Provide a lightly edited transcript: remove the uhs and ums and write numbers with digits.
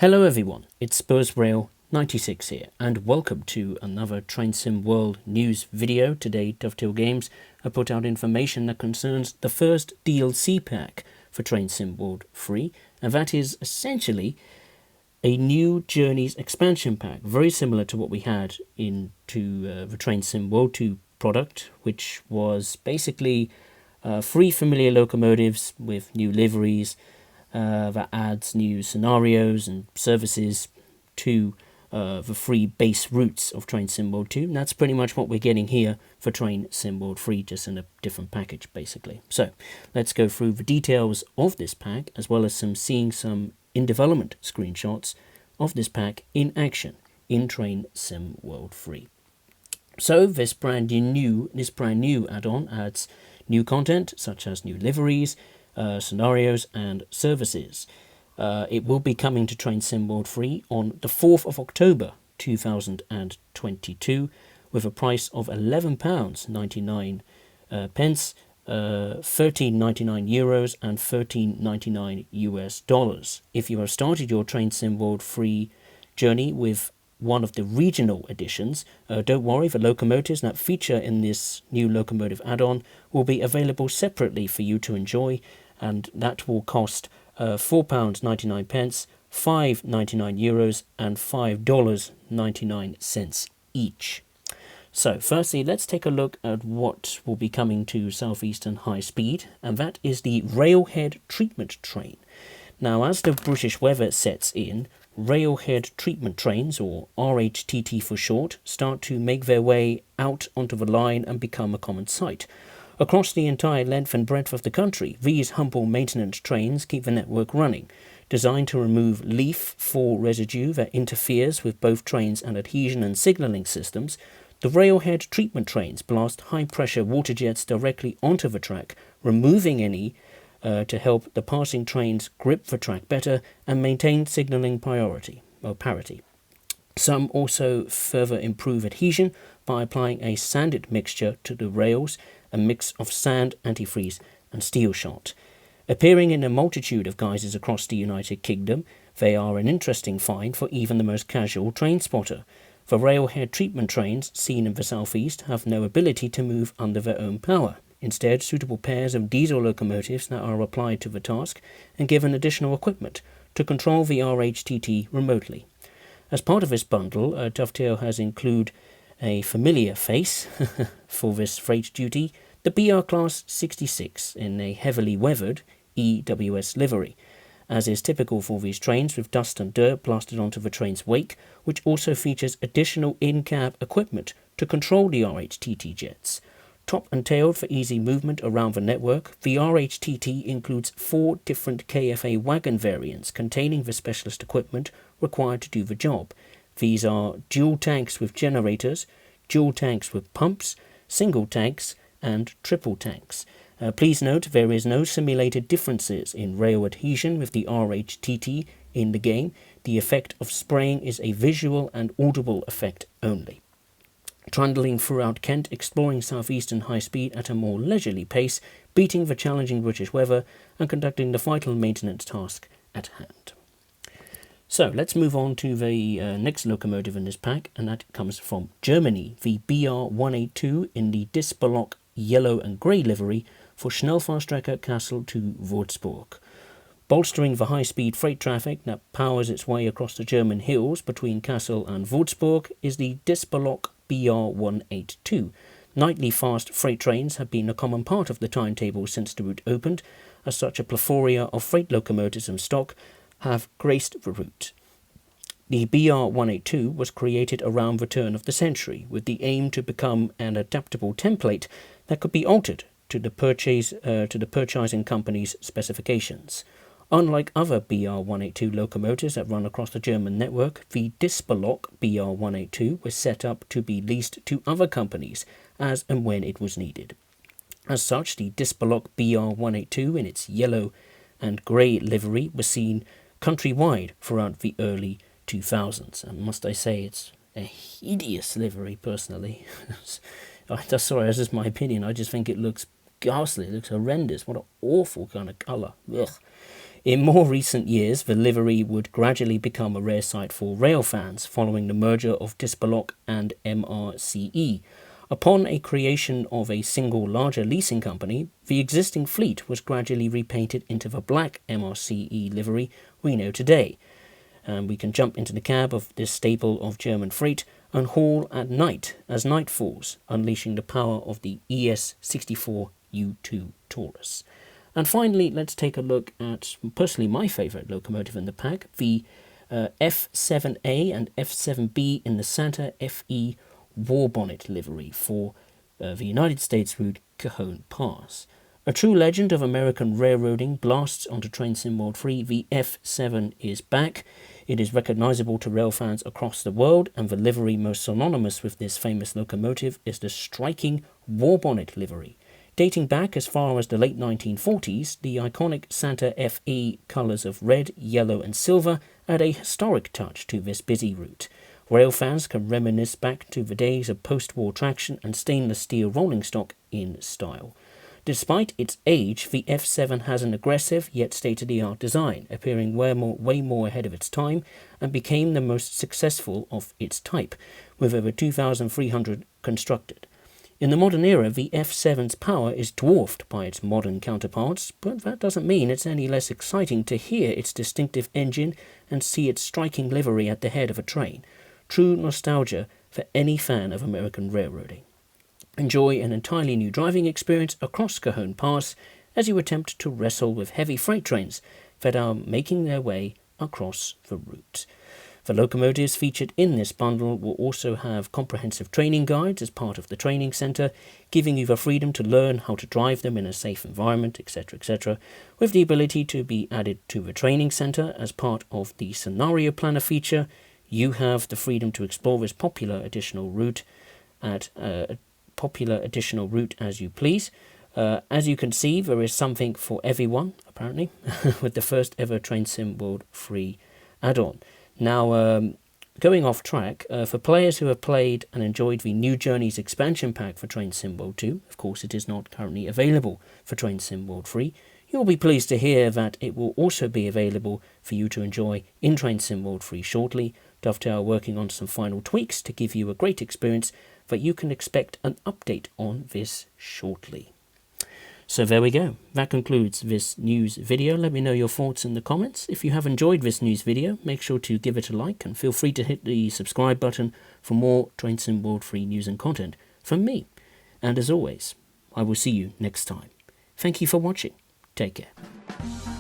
Hello everyone, it's SpursRail96 here, and welcome to another Train Sim World news video. Today, Dovetail Games have put out information that concerns the first DLC pack for Train Sim World 3, and that is essentially a new Journeys expansion pack, very similar to what we had into the Train Sim World 2 product, which was basically 3 familiar locomotives with new liveries, that adds new scenarios and services to the 3 base routes of Train Sim World 2. And that's pretty much what we're getting here for Train Sim World 3, just in a different package, basically. So let's go through the details of this pack, as well as seeing some in-development screenshots of this pack in action in Train Sim World 3. So this brand new add-on adds new content, such as new liveries, scenarios and services. It will be coming to Train Sim World 3 on the 4th of October 2022 with a price of £11.99, €13.99 and $13.99 US. If you have started your Train Sim World 3 journey with one of the regional editions, don't worry, the locomotives that feature in this new locomotive add-on will be available separately for you to enjoy, and that will cost £4.99, €5.99 and $5.99 each. So firstly, let's take a look at what will be coming to Southeastern High Speed, and that is the Railhead Treatment Train. Now, as the British weather sets in, Railhead Treatment Trains, or RHTT for short, start to make their way out onto the line and become a common sight. Across the entire length and breadth of the country, these humble maintenance trains keep the network running. Designed to remove leaf fall residue that interferes with both trains and adhesion and signalling systems, the Railhead Treatment Trains blast high-pressure water jets directly onto the track, removing any to help the passing trains grip the track better and maintain signalling parity. Some also further improve adhesion by applying a sanded mixture to the rails, a mix of sand, antifreeze and steel shot. Appearing in a multitude of guises across the United Kingdom, they are an interesting find for even the most casual train spotter. The Railhead Treatment Trains seen in the southeast have no ability to move under their own power. Instead, suitable pairs of diesel locomotives that are applied to the task and given additional equipment to control the RHTT remotely. As part of this bundle, Dovetail has included a familiar face for this freight duty, the BR Class 66 in a heavily weathered EWS livery, as is typical for these trains, with dust and dirt blasted onto the train's wake, which also features additional in-cab equipment to control the RHTT jets. Top and tailed for easy movement around the network, the RHTT includes 4 different KFA wagon variants containing the specialist equipment required to do the job. These are dual tanks with generators, dual tanks with pumps, single tanks and triple tanks. Please note there is no simulated differences in rail adhesion with the RHTT in the game. The effect of spraying is a visual and audible effect only. Trundling throughout Kent, exploring southeastern high speed at a more leisurely pace, beating the challenging British weather and conducting the vital maintenance task at hand. So let's move on to the next locomotive in this pack, and that comes from Germany, the BR182 in the Disperlock yellow and grey livery for Schnellfahrstrecke Kassel to Würzburg. Bolstering the high-speed freight traffic that powers its way across the German hills between Kassel and Würzburg is the Disperlock BR182. Nightly fast freight trains have been a common part of the timetable since the route opened, as such a plethora of freight locomotives in stock have graced the route. The BR182 was created around the turn of the century with the aim to become an adaptable template that could be altered to the purchasing company's specifications. Unlike other BR182 locomotives that run across the German network, the Disperlock BR182 was set up to be leased to other companies as and when it was needed. As such, the Disperlock BR182 in its yellow and grey livery was seen countrywide throughout the early 2000s. And must I say, it's a hideous livery, personally. Sorry, that's just my opinion. I just think it looks ghastly. It looks horrendous. What an awful kind of colour. Ugh. In more recent years, the livery would gradually become a rare sight for rail fans following the merger of Dispaloc and MRCE. Upon a creation of a single larger leasing company, the existing fleet was gradually repainted into the black MRCE livery we know today. And we can jump into the cab of this staple of German freight and haul at night as night falls, unleashing the power of the ES64 U2 Taurus. And finally, let's take a look at, personally, my favourite locomotive in the pack, the F7A and F7B in the Santa Fe war bonnet livery for the United States route Cajon Pass. A true legend of American railroading blasts onto Train Sim World 3. The F7 is back. It is recognizable to rail fans across the world, and the livery most synonymous with this famous locomotive is the striking war bonnet livery. Dating back as far as the late 1940s, the iconic Santa Fe colours of red, yellow and silver add a historic touch to this busy route. Rail fans can reminisce back to the days of post-war traction and stainless steel rolling stock in style. Despite its age, the F7 has an aggressive yet state-of-the-art design, appearing way more ahead of its time, and became the most successful of its type, with over 2,300 constructed. In the modern era, the F7's power is dwarfed by its modern counterparts, but that doesn't mean it's any less exciting to hear its distinctive engine and see its striking livery at the head of a train. True nostalgia for any fan of American railroading. Enjoy an entirely new driving experience across Cajon Pass as you attempt to wrestle with heavy freight trains that are making their way across the route. The locomotives featured in this bundle will also have comprehensive training guides as part of the training centre, giving you the freedom to learn how to drive them in a safe environment, etc., with the ability to be added to the training centre as part of the scenario planner feature. You have the freedom to explore this popular additional route as you please. As you can see, there is something for everyone, apparently, with the first ever Train Sim World free add-on. Now, going off track, for players who have played and enjoyed the New Journeys expansion pack for Train Sim World 2, of course it is not currently available for Train Sim World 3, you'll be pleased to hear that it will also be available for you to enjoy in Train Sim World 3 shortly. Dovetail are working on some final tweaks to give you a great experience, but you can expect an update on this shortly. So there we go. That concludes this news video. Let me know your thoughts in the comments. If you have enjoyed this news video, make sure to give it a like and feel free to hit the subscribe button for more Train Sim World 3 news and content from me. And as always, I will see you next time. Thank you for watching. Take care.